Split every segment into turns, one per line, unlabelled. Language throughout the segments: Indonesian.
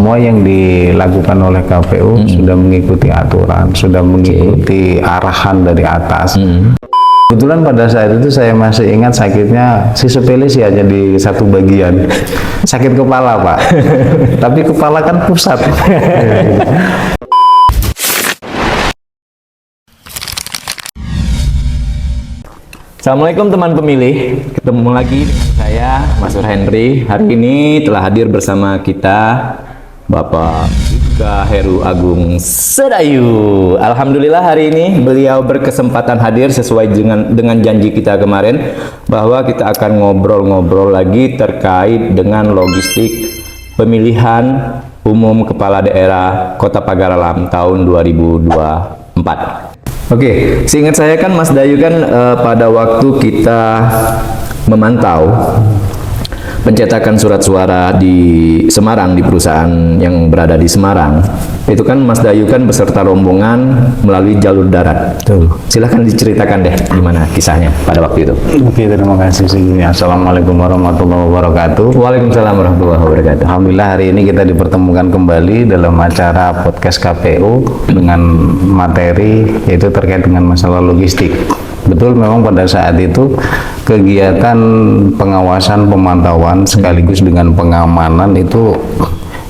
semua yang dilakukan oleh KPU sudah mengikuti aturan, sudah mengikuti arahan dari atas. Kebetulan pada saat itu saya masih ingat sakitnya si sepele sih hanya di satu bagian, sakit kepala Pak, tapi kepala kan pusat.
Assalamualaikum teman pemilih, ketemu lagi dengan saya Mas Sur Henry. Hari ini telah hadir bersama kita Bapak Bribka Heru Agung Sedayu. Alhamdulillah hari ini beliau berkesempatan hadir sesuai dengan janji kita kemarin bahwa kita akan ngobrol-ngobrol lagi terkait dengan logistik pemilihan umum kepala daerah Kota Pagar Alam tahun 2024. Oke, seingat saya kan Mas Dayu kan pada waktu kita memantau pencetakan surat suara di Semarang, di perusahaan yang berada di Semarang, itu kan Mas Dayu kan beserta rombongan melalui jalur darat.
Betul.
Silahkan diceritakan deh gimana kisahnya pada waktu itu.
Oke, terima kasih sebelumnya. Assalamualaikum warahmatullahi wabarakatuh.
Waalaikumsalam warahmatullahi wabarakatuh.
Alhamdulillah hari ini kita dipertemukan kembali dalam acara podcast KPU dengan materi yaitu terkait dengan masalah logistik. Betul, memang pada saat itu kegiatan pengawasan pemantauan sekaligus dengan pengamanan itu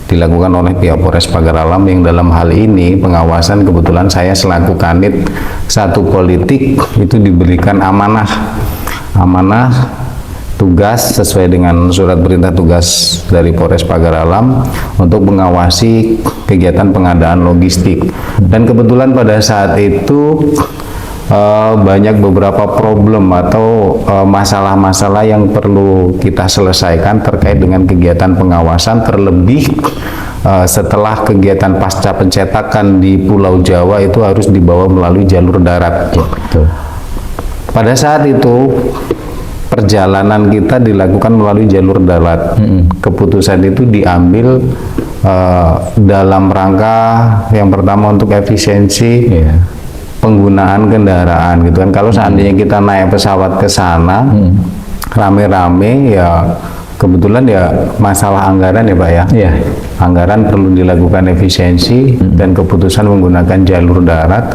dilakukan oleh pihak Polres Pagar Alam, yang dalam hal ini pengawasan kebetulan saya selaku Kanit Satu Politik itu diberikan amanah tugas sesuai dengan surat perintah tugas dari Polres Pagar Alam untuk mengawasi kegiatan pengadaan logistik. Dan kebetulan pada saat itu banyak beberapa problem atau masalah-masalah yang perlu kita selesaikan terkait dengan kegiatan pengawasan, terlebih setelah kegiatan pasca pencetakan di Pulau Jawa itu harus dibawa melalui jalur darat.
Betul.
Pada saat itu perjalanan kita dilakukan melalui jalur darat. Keputusan itu diambil dalam rangka yang pertama untuk efisiensi penggunaan kendaraan gitu kan. Kalau seandainya kita naik pesawat ke sana rame-rame, ya kebetulan ya masalah anggaran ya Pak ya. Anggaran perlu dilakukan efisiensi dan keputusan menggunakan jalur darat.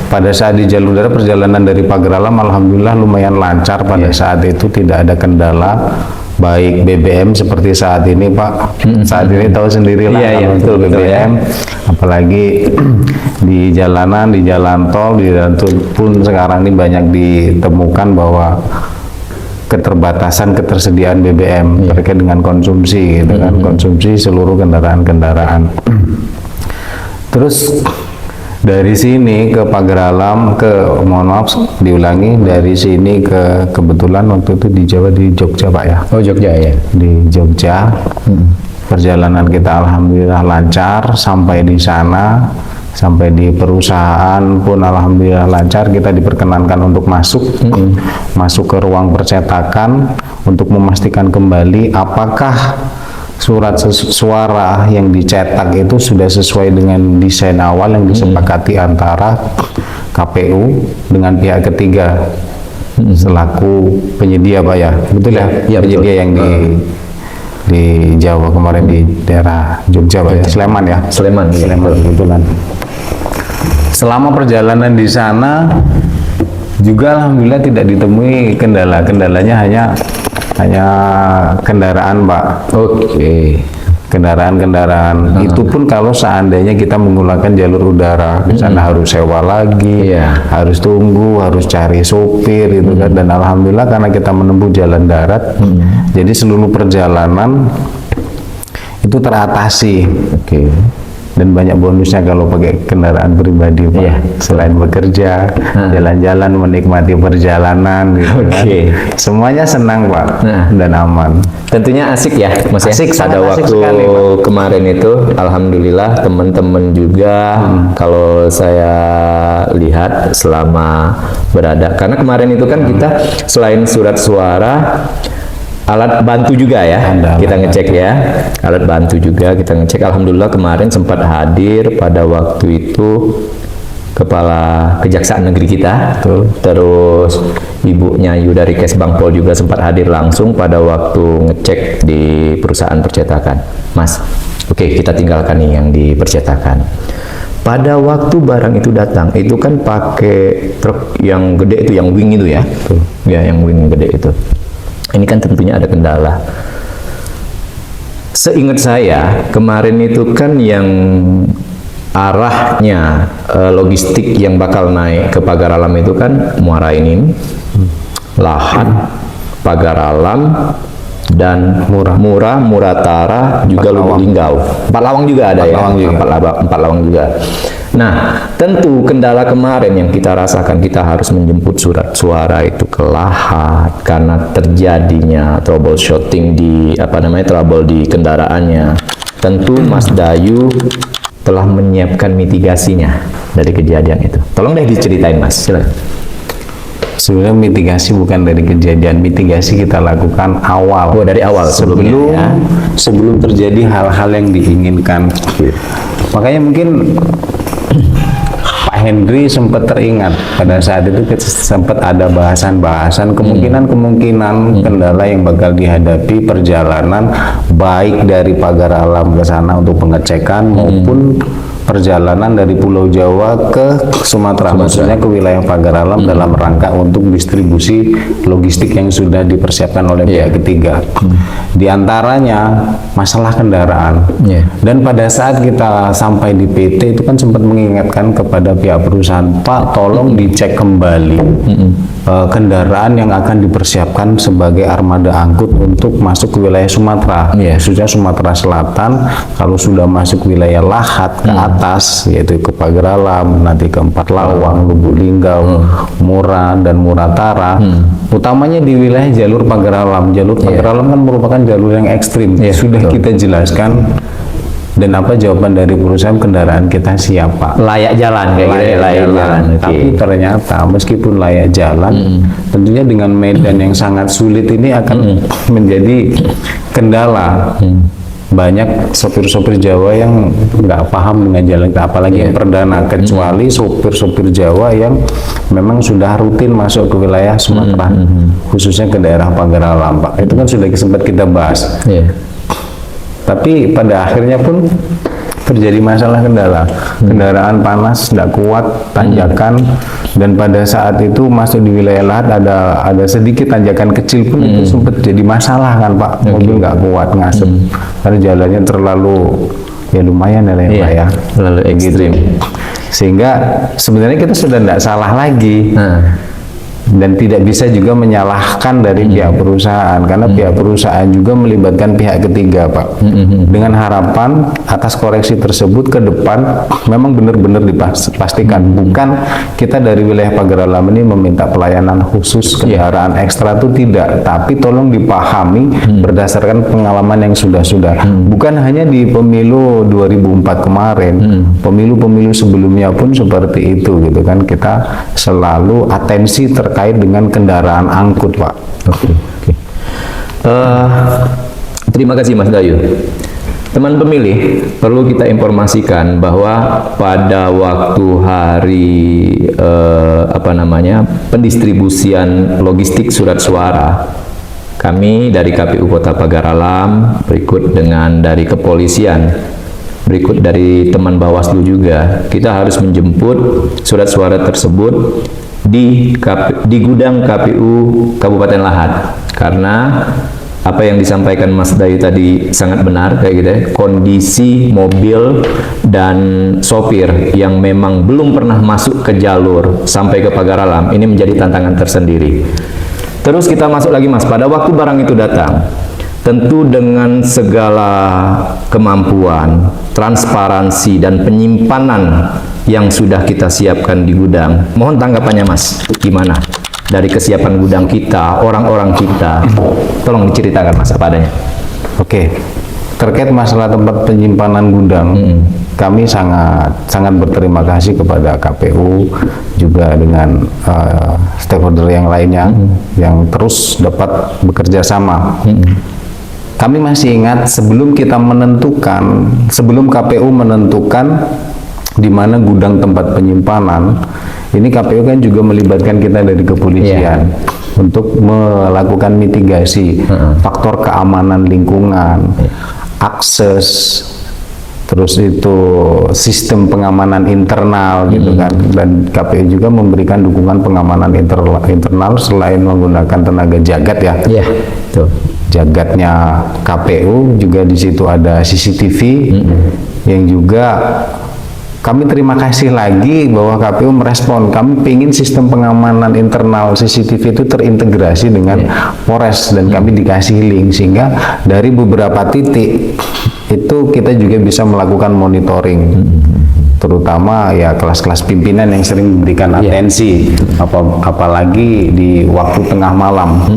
Pada saat di jalur darat perjalanan dari Pagar Alam alhamdulillah lumayan lancar pada saat itu, tidak ada kendala. Baik BBM seperti saat ini Pak, saat ini tahu sendirilah betul BBM, apalagi di jalanan, di jalan tol, di jalan tol pun sekarang ini banyak ditemukan bahwa ketersediaan BBM terkait dengan konsumsi gitu kan, konsumsi seluruh kendaraan-kendaraan. Terus dari sini ke Pagar Alam, dari sini ke, kebetulan waktu itu di Jawa, di Jogja Pak ya.
Oh Jogja ya.
Di Jogja. Perjalanan kita alhamdulillah lancar sampai di sana, sampai di perusahaan pun alhamdulillah lancar. Kita diperkenankan untuk masuk ke ruang percetakan untuk memastikan kembali apakah surat suara yang dicetak itu sudah sesuai dengan desain awal yang disepakati antara KPU dengan pihak ketiga selaku penyedia Pak ya. Betul ya? Ya penyedia betul. Yang di Jawa kemarin di daerah Jogja Pak ya. Sleman ya? Sleman kebetulan. Selama perjalanan di sana juga alhamdulillah tidak ditemui kendala. Kendalanya hanya kendaraan Pak. Oke. Kendaraan itu pun kalau seandainya kita menggunakan jalur udara di sana harus sewa lagi, harus tunggu, harus cari sopir gitu kan. Dan alhamdulillah karena kita menempuh jalan darat, jadi seluruh perjalanan itu teratasi. Oke. Dan banyak bonusnya kalau pakai kendaraan pribadi Pak. Selain bekerja, jalan-jalan, menikmati perjalanan gitu kan. Semuanya senang Pak dan aman.
Tentunya asik ya Mas
asik,
ya. Pada waktu sekali, kemarin itu alhamdulillah teman-teman juga kalau saya lihat selama berada, karena kemarin itu kan kita selain surat suara, alat bantu juga ya, kita ngecek ya, alat bantu juga kita ngecek. Alhamdulillah kemarin sempat hadir pada waktu itu Kepala Kejaksaan Negeri kita, terus Ibu Nyayu dari Kesbangpol juga sempat hadir langsung pada waktu ngecek di perusahaan percetakan. Mas, Oke, kita tinggalkan nih yang di percetakan. Pada waktu barang itu datang, itu kan pakai truk yang gede itu, yang wing itu ya. Ya, yang wing gede itu. Ini kan tentunya ada kendala. Seingat saya, kemarin itu kan yang arahnya logistik yang bakal naik ke Pagar Alam itu kan Muara Enim, Lahat, Pagar Alam, dan Muratara, juga Lubuk Linggau. Empat Lawang juga ada ya. Empat Lawang juga. Nah, tentu kendala kemarin yang kita rasakan, kita harus menjemput surat suara itu ke Lahat karena terjadinya troubleshooting di trouble di kendaraannya. Tentu Mas Dayu telah menyiapkan mitigasinya dari kejadian itu. Tolong deh diceritain, Mas. Silakan.
Sebenarnya mitigasi bukan dari kejadian, mitigasi kita lakukan awal.
Oh, dari awal
sebelum terjadi hal-hal yang diinginkan. Makanya mungkin Pak Henry sempat teringat pada saat itu sempat ada bahasan-bahasan kemungkinan kendala yang bakal dihadapi perjalanan baik dari Pagar Alam ke sana untuk pengecekan maupun perjalanan dari Pulau Jawa ke Sumatera, maksudnya ke wilayah Pagar Alam dalam rangka untuk distribusi logistik yang sudah dipersiapkan oleh pihak ketiga. Di antaranya masalah kendaraan. Dan pada saat kita sampai di PT itu kan sempat mengingatkan kepada pihak perusahaan, Pak, tolong dicek kembali kendaraan yang akan dipersiapkan sebagai armada angkut untuk masuk ke wilayah Sumatera, khususnya Sumatera Selatan. Kalau sudah masuk wilayah Lahat ke atas, yaitu ke Pagar Alam, nanti ke Empat Lawang, Lubuk Linggau, Mura, dan Muratara, utamanya di wilayah jalur Pagar Alam. Jalur Pagar Alam kan merupakan jalur yang ekstrim. Sudah kita jelaskan. Dan apa jawaban dari perusahaan, kendaraan kita siapa?
Layak jalan, layak jalan.
Tapi ternyata meskipun layak jalan, tentunya dengan medan yang sangat sulit ini akan menjadi kendala. Banyak sopir-sopir Jawa yang nggak paham dengan jalan, apalagi yang perdana, kecuali sopir-sopir Jawa yang memang sudah rutin masuk ke wilayah Sumatera, khususnya ke daerah Pagar Alam, Pak. Itu kan sudah sempat kita bahas. Tapi pada akhirnya pun terjadi masalah kendala. Kendaraan panas, tidak kuat, tanjakan, dan pada saat itu masuk di wilayah Lahat ada sedikit tanjakan kecil pun itu sempat jadi masalah kan, Pak. Mobil nggak kuat ngasep karena jalannya terlalu lumayan Pak ya,
terlalu ekstrim.
Sehingga sebenarnya kita sudah tidak salah lagi. Dan tidak bisa juga menyalahkan dari pihak perusahaan, karena pihak perusahaan juga melibatkan pihak ketiga, Pak. Dengan harapan atas koreksi tersebut ke depan memang benar-benar dipastikan. Bukan kita dari wilayah Pagar Alam ini meminta pelayanan khusus kendaraan ekstra, itu tidak, tapi tolong dipahami berdasarkan pengalaman yang sudah-sudah. Bukan hanya di pemilu 2004 kemarin, pemilu-pemilu sebelumnya pun seperti itu gitu kan. Kita selalu atensi terkait dengan kendaraan angkut, Pak.
Terima kasih Mas Dayu. Teman pemilih, perlu kita informasikan bahwa pada waktu hari pendistribusian logistik surat suara, kami dari KPU Kota Pagar Alam, berikut dengan dari kepolisian, berikut dari teman Bawaslu juga, kita harus menjemput surat suara tersebut di gudang KPU Kabupaten Lahat, karena apa yang disampaikan Mas Dayu tadi sangat benar kayak gitu ya. Kondisi mobil dan sopir yang memang belum pernah masuk ke jalur sampai ke Pagar Alam ini menjadi tantangan tersendiri. Terus kita masuk lagi, Mas, pada waktu barang itu datang, tentu dengan segala kemampuan, transparansi, dan penyimpanan yang sudah kita siapkan di gudang. Mohon tanggapannya, Mas, gimana dari kesiapan gudang kita, orang-orang kita? Tolong diceritakan, Mas, apa adanya.
Oke, terkait masalah tempat penyimpanan gudang, kami sangat berterima kasih kepada KPU juga dengan stakeholder yang lainnya yang terus dapat bekerja sama. Kami masih ingat sebelum KPU menentukan di mana gudang tempat penyimpanan, ini KPU kan juga melibatkan kita dari kepolisian untuk melakukan mitigasi faktor keamanan lingkungan, akses, terus itu sistem pengamanan internal gitu kan, dan KPU juga memberikan dukungan pengamanan internal selain menggunakan tenaga jagat ya.
Iya, betul.
Jagatnya KPU juga di situ ada CCTV yang juga kami terima kasih lagi bahwa KPU merespon. Kami ingin sistem pengamanan internal CCTV itu terintegrasi dengan Polres dan kami dikasih link sehingga dari beberapa titik itu kita juga bisa melakukan monitoring. Terutama ya kelas-kelas pimpinan yang sering memberikan atensi, apalagi di waktu tengah malam.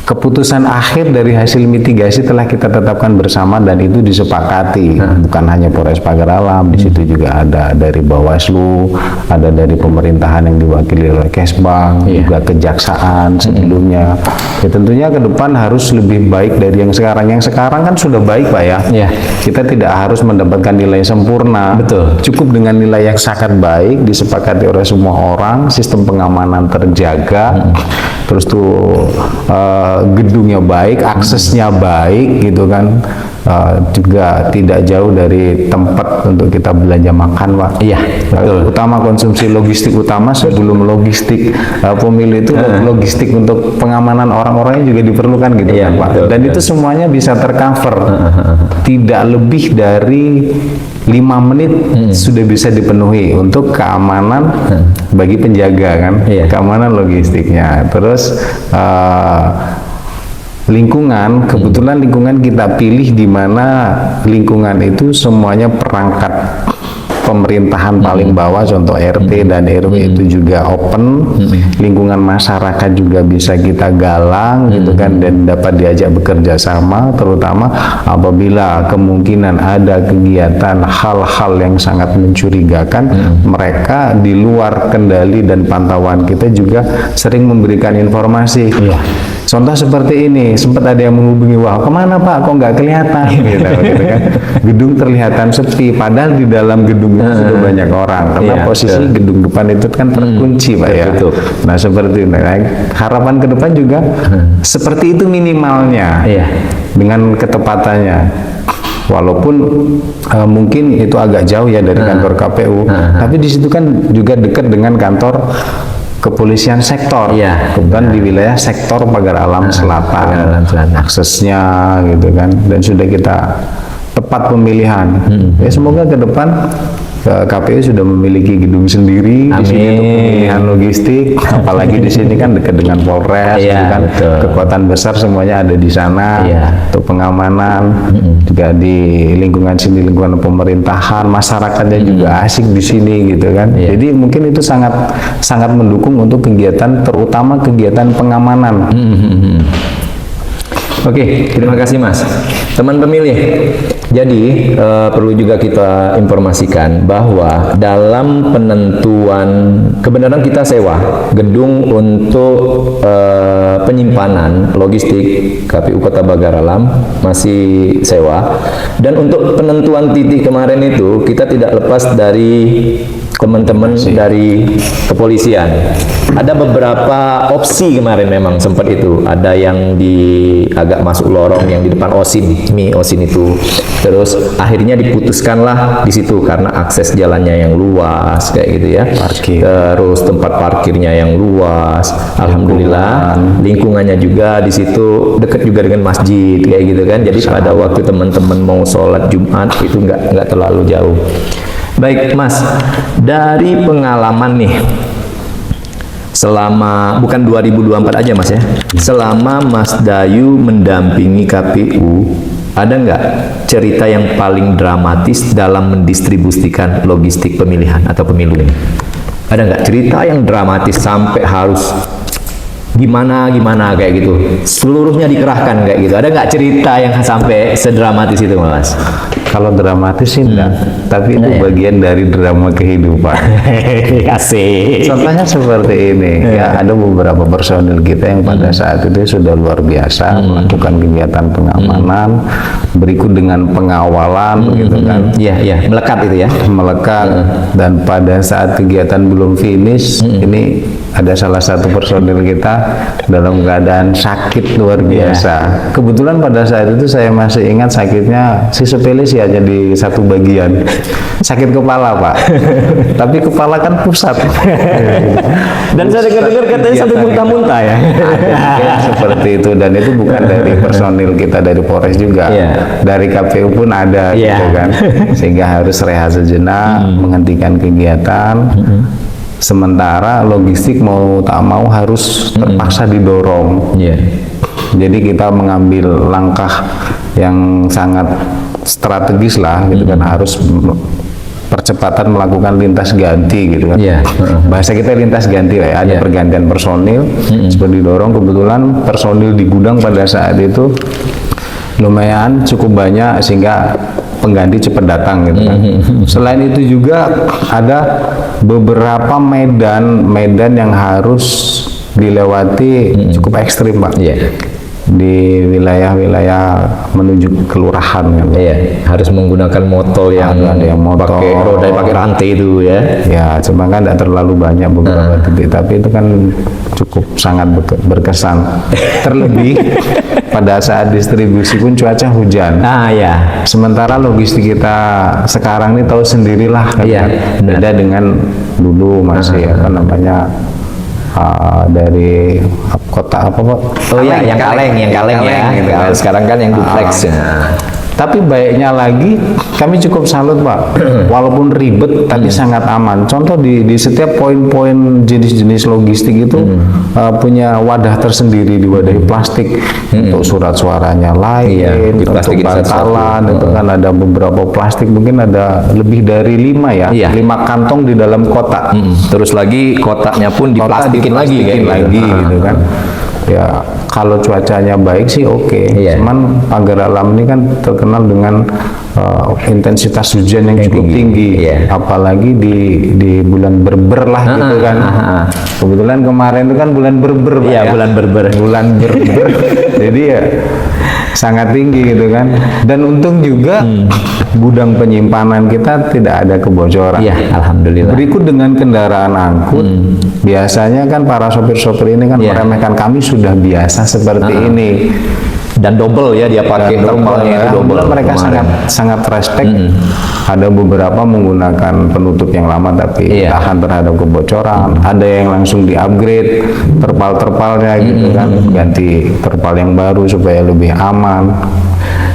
Keputusan akhir dari hasil mitigasi telah kita tetapkan bersama dan itu disepakati. Bukan hanya Polres Pagar Alam, di situ juga ada dari Bawaslu, ada dari pemerintahan yang diwakili oleh Kesbang, juga kejaksaan sebelumnya. Ya tentunya ke depan harus lebih baik dari yang sekarang. Yang sekarang kan sudah baik Pak ya. Kita tidak harus mendapatkan nilai sempurna.
Betul.
Cukup dengan nilai yang sangat baik, disepakati oleh semua orang, sistem pengamanan terjaga, terus tuh gedungnya baik, aksesnya baik gitu kan, juga tidak jauh dari tempat untuk kita belanja makan Pak.
Iya, betul.
Utama konsumsi logistik utama sebelum logistik pemilu itu logistik untuk pengamanan orang-orangnya juga diperlukan gitu kan Pak.
Betul,
dan itu semuanya bisa tercover, tidak lebih dari 5 menit sudah bisa dipenuhi untuk keamanan bagi penjaga kan, keamanan logistiknya. Terus lingkungan, kebetulan lingkungan kita pilih di mana lingkungan itu semuanya perangkat pemerintahan paling bawah, contoh RT dan RW itu juga open, lingkungan masyarakat juga bisa kita galang gitu kan, dan dapat diajak bekerja sama, terutama apabila kemungkinan ada kegiatan hal-hal yang sangat mencurigakan, mereka di luar kendali dan pantauan kita juga sering memberikan informasi. Contoh seperti ini, sempat ada yang menghubungi, wah kemana Pak, kok nggak kelihatan gitu kan. Gedung terlihatan sepi, padahal di dalam gedung itu sudah banyak orang, karena posisi gedung depan itu kan terkunci Pak ya. Nah seperti ini, harapan ke depan juga seperti itu minimalnya, dengan ketepatannya. Walaupun mungkin itu agak jauh ya dari kantor KPU, tapi di situ kan juga dekat dengan kantor kepolisian sektor, kebetulan di wilayah sektor Pagar Alam Selatan, aksesnya gitu kan, dan sudah kita tepat pemilihan. Ya semoga ke depan KPU sudah memiliki gedung sendiri di sini untuk pemilihan logistik, apalagi di sini kan dekat dengan Polres, kan kekuatan besar semuanya ada di sana untuk pengamanan, juga di lingkungan sini lingkungan pemerintahan, masyarakatnya juga asik di sini gitu kan. Jadi mungkin itu sangat mendukung untuk kegiatan, terutama kegiatan pengamanan.
Oke, terima kasih Mas. Teman pemilih, jadi perlu juga kita informasikan bahwa dalam penentuan, kebenaran kita sewa gedung untuk penyimpanan logistik KPU Kota Pagar Alam masih sewa, dan untuk penentuan titik kemarin itu kita tidak lepas dari teman-teman dari kepolisian. Ada beberapa opsi kemarin, memang sempat itu ada yang di agak masuk lorong yang di depan OSIN itu, terus akhirnya diputuskanlah di situ karena akses jalannya yang luas kayak gitu ya, terus tempat parkirnya yang luas, alhamdulillah lingkungannya juga di situ dekat juga dengan masjid kayak gitu kan, jadi pada waktu teman-teman mau sholat Jumat itu nggak terlalu jauh. Baik Mas, dari pengalaman nih selama, bukan 2024 aja Mas ya, selama Mas Dayu mendampingi KPU, ada nggak cerita yang paling dramatis dalam mendistribusikan logistik pemilihan atau pemilu ini? Ada nggak cerita yang dramatis sampai harus gimana kayak gitu, seluruhnya dikerahkan kayak gitu? Ada nggak cerita yang sampai sedramatis itu Mas?
Kalau dramatis sih enggak, tapi itu bagian dari drama kehidupan.
Asik.
Contohnya seperti ini, ya ada beberapa personil kita yang pada saat itu sudah luar biasa melakukan kegiatan pengamanan, berikut dengan pengawalan gitu kan.
Melekat itu ya.
Melekat, dan pada saat kegiatan belum finish, ini ada salah satu personil kita dalam keadaan sakit luar biasa. Kebetulan pada saat itu saya masih ingat sakitnya si sepele sih, hanya di satu bagian. Sakit kepala, Pak. Tapi kepala kan pusat.
Dan saya dengar katanya sampai muntah-muntah ya.
Ya, seperti itu, dan itu bukan dari personil kita dari Polres juga. Dari KPU pun ada gitu kan. Sehingga harus rehat sejenak, menghentikan kegiatan. Sementara logistik mau tak mau harus terpaksa didorong. Jadi kita mengambil langkah yang sangat strategis lah gitu kan, harus percepatan melakukan lintas ganti gitu kan. Bahasa kita lintas ganti lah ya, ada pergantian personil seperti didorong. Kebetulan personil di gudang pada saat itu lumayan cukup banyak sehingga pengganti cepat datang gitu kan. Selain itu juga ada beberapa medan yang harus dilewati cukup ekstrim, Pak. Di wilayah-wilayah menuju kelurahan kan.
Harus menggunakan motor yang
ada yang motor
pakai roda, pakai rantai itu ya.
Ya, cuma kan tidak terlalu banyak beberapa titik, tapi itu kan cukup sangat berkesan. Terlebih pada saat distribusi pun cuaca hujan. Sementara logistik kita sekarang ini tahu sendirilah kan, beda dengan dulu masih apa namanya, dari kota apa Pak?
Yang kaleng ya.
Gitu kan.
Sekarang kan yang duplex.
Tapi baiknya lagi, kami cukup salut Pak. Walaupun ribet, tapi sangat aman. Contoh di setiap poin-poin jenis-jenis logistik itu punya wadah tersendiri, diwadahi plastik untuk surat suaranya lain, untuk bantalan, itu kan ada beberapa plastik, mungkin ada lebih dari 5 ya, 5 kantong di dalam kotak.
Terus lagi kotaknya pun diplastikin lagi gitu
kan. Ya kalau cuacanya baik sih oke. Cuman pagar alam ini kan terkenal dengan intensitas hujan yang cukup tinggi. Apalagi di bulan berber lah gitu kan. Kebetulan kemarin itu kan bulan berber Pak, ya. Bulan berber. Jadi ya sangat tinggi gitu kan. Dan untung juga gudang penyimpanan kita tidak ada kebocoran.
Alhamdulillah.
Berikut dengan kendaraan angkut, biasanya kan para sopir-sopir ini kan meremehkan, kami sudah biasa seperti ini.
Dan double ya dia pakai terpalnya itu double.
Mereka sangat respect. Ada beberapa menggunakan penutup yang lama tapi tahan terhadap kebocoran. Ada yang langsung di-upgrade terpal-terpalnya gitu kan, ganti terpal yang baru supaya lebih aman.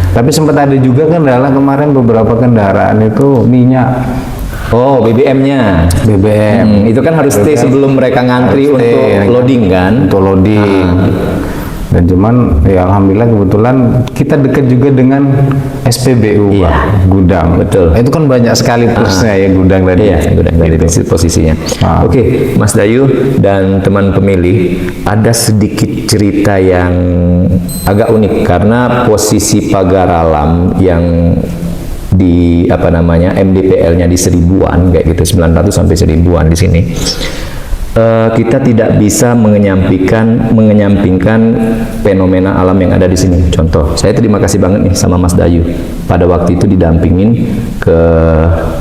Tapi sempat ada juga kendala kemarin, beberapa kendaraan itu minyak.
BBM-nya.
BBM.
Itu kan harus stay sebelum mereka ngantri untuk loading kan?
Untuk loading. Dan cuman ya alhamdulillah kebetulan kita dekat juga dengan SPBU Pak, gudang.
Betul.
Itu kan banyak sekali plusnya ya gudang tadi.
Gudang dari posisinya. Oke, Mas Dayu dan teman pemilih, ada sedikit cerita yang agak unik karena posisi pagar alam yang di MDPL-nya di 1000-an kayak gitu, 900 sampai 1000-an di sini. Kita tidak bisa menyampingkan fenomena alam yang ada di sini. Contoh, saya terima kasih banget nih sama Mas Dayu. Pada waktu itu didampingin ke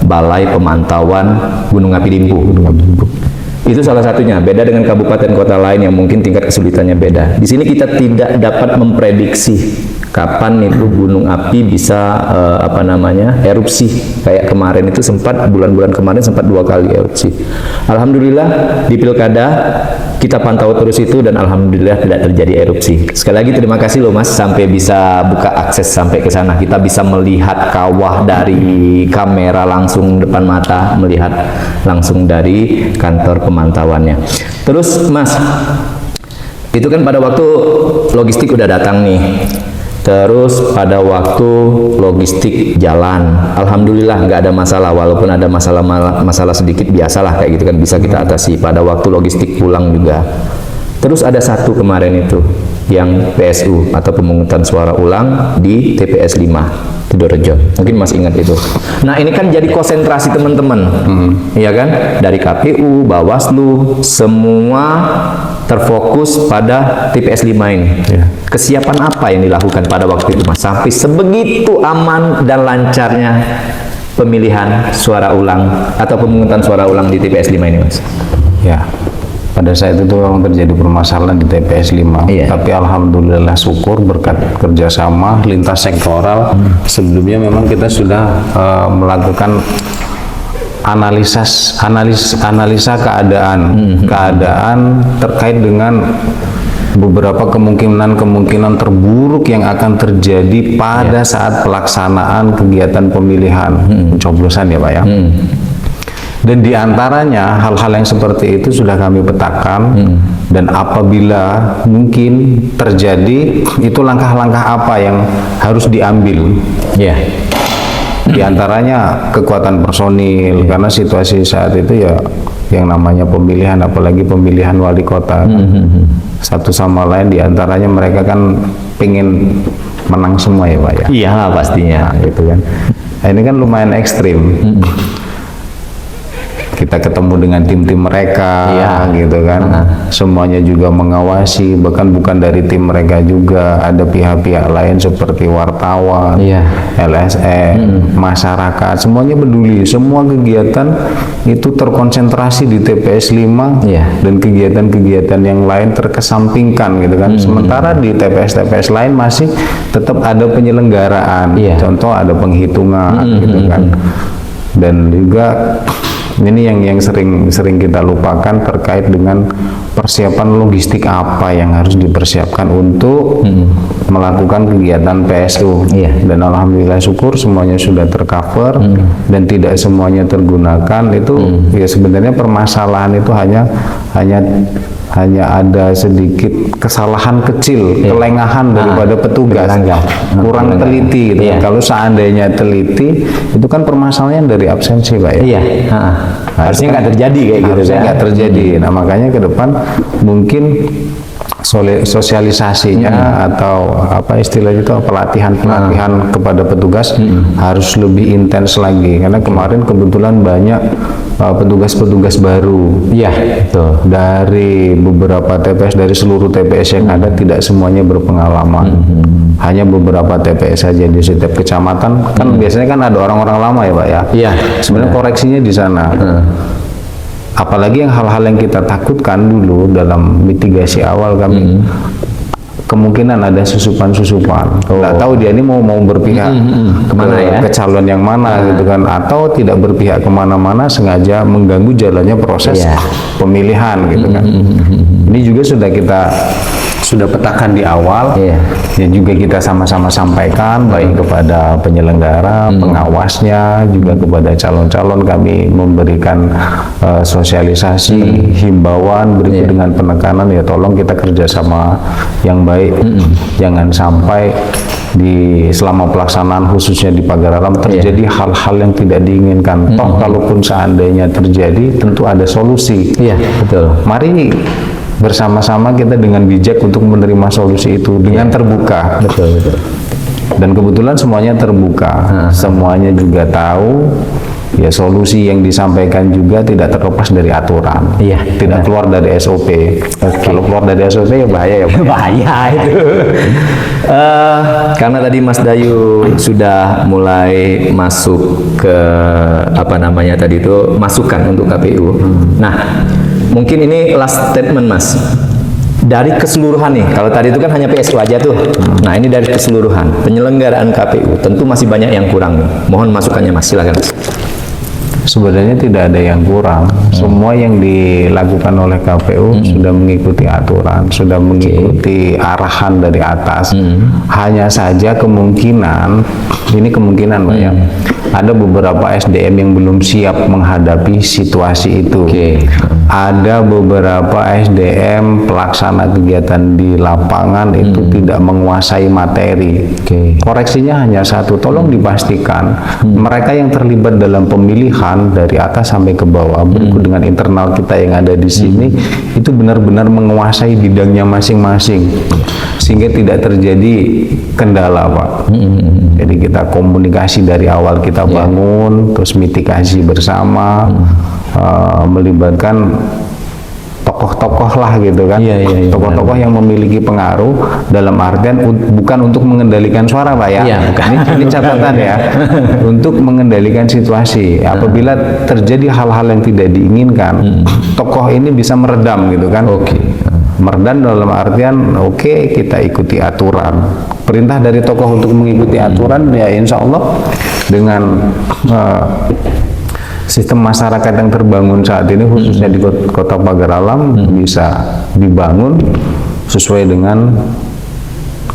Balai Pemantauan Gunung Api Dimpu. Itu salah satunya. Beda dengan kabupaten kota lain yang mungkin tingkat kesulitannya beda. Di sini kita tidak dapat memprediksi kapan itu gunung api bisa erupsi. Kayak kemarin itu bulan-bulan kemarin sempat 2 kali erupsi. Alhamdulillah di pilkada kita pantau terus itu dan alhamdulillah tidak terjadi erupsi. Sekali lagi terima kasih loh Mas, sampai bisa buka akses sampai ke sana. Kita bisa melihat kawah dari kamera langsung depan mata, melihat langsung dari kantor pemantauannya. Terus Mas, itu kan pada waktu logistik udah datang nih. Terus pada waktu logistik jalan, alhamdulillah nggak ada masalah, walaupun ada masalah sedikit, biasalah kayak gitu kan, bisa kita atasi. Pada waktu logistik pulang juga. Terus ada satu kemarin itu yang PSU atau pemungutan suara ulang di TPS 5 Sidorejo. Mungkin Mas ingat itu. Nah, ini kan jadi konsentrasi teman-teman. Iya kan? Dari KPU, Bawaslu, semua terfokus pada TPS 5 ini. Kesiapan apa yang dilakukan pada waktu itu Mas? Sampai sebegitu aman dan lancarnya pemilihan suara ulang atau pemungutan suara ulang di TPS 5 ini Mas?
Ya. pada saat itu memang terjadi permasalahan di TPS 5.
Iya.
Tapi alhamdulillah syukur berkat kerjasama lintas sektoral. Sebelumnya memang kita sudah melakukan analisa keadaan terkait dengan beberapa kemungkinan terburuk yang akan terjadi pada saat pelaksanaan kegiatan pemilihan pencoblosan ya Pak ya. Dan diantaranya hal-hal yang seperti itu sudah kami petakan, dan apabila mungkin terjadi itu langkah-langkah apa yang harus diambil. Di antaranya kekuatan personil, karena situasi saat itu ya yang namanya pemilihan, apalagi pemilihan wali kota kan. Satu sama lain diantaranya mereka kan pengen menang semua ya Pak ya.
Iya pastinya.
Nah, gitu kan. Nah, ini kan lumayan ekstrim. Kita ketemu dengan tim-tim mereka, gitu kan. Semuanya juga mengawasi, bahkan bukan dari tim mereka juga, ada pihak-pihak lain seperti wartawan, LSM, masyarakat, semuanya peduli. Semua kegiatan itu terkonsentrasi di TPS 5, dan kegiatan-kegiatan yang lain terkesampingkan, gitu kan. Sementara di TPS-TPS lain masih tetap ada penyelenggaraan, contoh ada penghitungan, gitu kan. Dan juga ini yang sering kita lupakan terkait dengan persiapan logistik apa yang harus dipersiapkan untuk melakukan kegiatan PSU. Dan alhamdulillah syukur semuanya sudah tercover, dan tidak semuanya tergunakan. Itu ya sebenarnya permasalahan itu hanya ada sedikit kesalahan kecil, kelengahan daripada petugas, kurang teliti gitu. Kalau seandainya teliti, itu kan permasalahan dari absensi Pak ya.
Harusnya nggak terjadi kayak gitu ya.
Nggak terjadi. Nah makanya ke depan mungkin sosialisasinya atau apa istilahnya itu pelatihan kepada petugas harus lebih intens lagi, karena kemarin kebetulan banyak petugas-petugas baru dari beberapa TPS, dari seluruh TPS yang ada, tidak semuanya berpengalaman, hanya beberapa TPS saja di setiap kecamatan. Kan biasanya kan ada orang-orang lama ya Pak ya. Sebenarnya koreksinya di sana. Apalagi yang hal-hal yang kita takutkan dulu dalam mitigasi awal kami, kemungkinan ada susupan-susupan. Nggak tahu dia ini mau berpihak kemana ke calon yang mana gitu kan, atau tidak berpihak kemana-mana sengaja mengganggu jalannya proses pemilihan gitu kan. Ini juga sudah petakan di awal, ya juga kita sama-sama sampaikan baik kepada penyelenggara, pengawasnya, juga kepada calon-calon. Kami memberikan sosialisasi, himbauan, berikut dengan penekanan ya tolong kita kerjasama yang baik, jangan sampai selama pelaksanaan khususnya di Pagar Alam terjadi hal-hal yang tidak diinginkan. Toh kalaupun seandainya terjadi tentu ada solusi. Mari bersama-sama kita dengan bijak untuk menerima solusi itu dengan terbuka. Dan kebetulan semuanya terbuka, semuanya juga tahu ya solusi yang disampaikan juga tidak terlepas dari aturan, tidak keluar dari SOP. Kalau keluar dari SOP ya bahaya ya Pak.
Bahaya itu. Karena tadi Mas Dayu sudah mulai masuk ke apa namanya tadi itu masukan untuk KPU. Nah, mungkin ini last statement Mas. Dari keseluruhan nih, kalau tadi itu kan hanya PSU aja tuh. Nah, ini dari keseluruhan penyelenggaraan KPU, tentu masih banyak yang kurang. Mohon masukannya Mas, silakan Mas.
Sebenarnya tidak ada yang kurang. Semua yang dilakukan oleh KPU sudah mengikuti aturan, sudah mengikuti arahan dari atas. Hanya saja kemungkinan, ini kemungkinan Pak ya, ada beberapa SDM yang belum siap menghadapi situasi itu. Ada beberapa SDM pelaksana kegiatan di lapangan itu tidak menguasai materi. Koreksinya hanya satu, tolong dipastikan mereka yang terlibat dalam pemilihan dari atas sampai ke bawah, berikut dengan internal kita yang ada di sini, itu benar-benar menguasai bidangnya masing-masing, sehingga tidak terjadi kendala Pak. Jadi kita komunikasi dari awal, kita bangun, terus mitigasi bersama, melibatkan tokoh-tokoh lah gitu kan,
Iya,
tokoh-tokoh yang memiliki pengaruh dalam artian bukan untuk mengendalikan suara Pak ya,
Iya, bukan.
ini catatan ya, untuk mengendalikan situasi. Apabila terjadi hal-hal yang tidak diinginkan, tokoh ini bisa meredam gitu kan. Meredam dalam artian oke, kita ikuti aturan. Perintah dari tokoh untuk mengikuti aturan ya insya Allah dengan sistem masyarakat yang terbangun saat ini khususnya di Kota Pagar Alam bisa dibangun sesuai dengan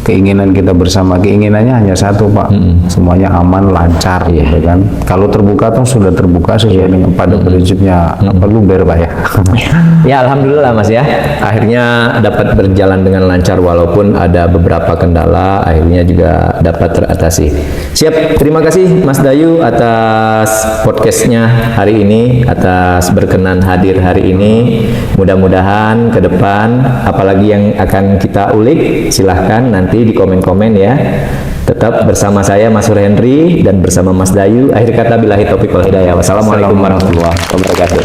keinginan kita bersama. Keinginannya hanya satu Pak, semuanya aman, lancar gitu kan. Kalau terbuka tuh sudah terbuka sesuai dengan pada prinsipnya apa luber Pak ya.
Ya alhamdulillah Mas ya, akhirnya dapat berjalan dengan lancar walaupun ada beberapa kendala, akhirnya juga dapat teratasi. Siap, terima kasih Mas Dayu atas podcastnya hari ini, atas berkenan hadir hari ini. Mudah-mudahan ke depan apalagi yang akan kita ulik, silahkan nanti di komen-komen ya. Tetap bersama saya Masur Henry dan bersama Mas Dayu. Akhir kata billahi taufiq wal hidayah. Wassalamualaikum warahmatullahi wabarakatuh.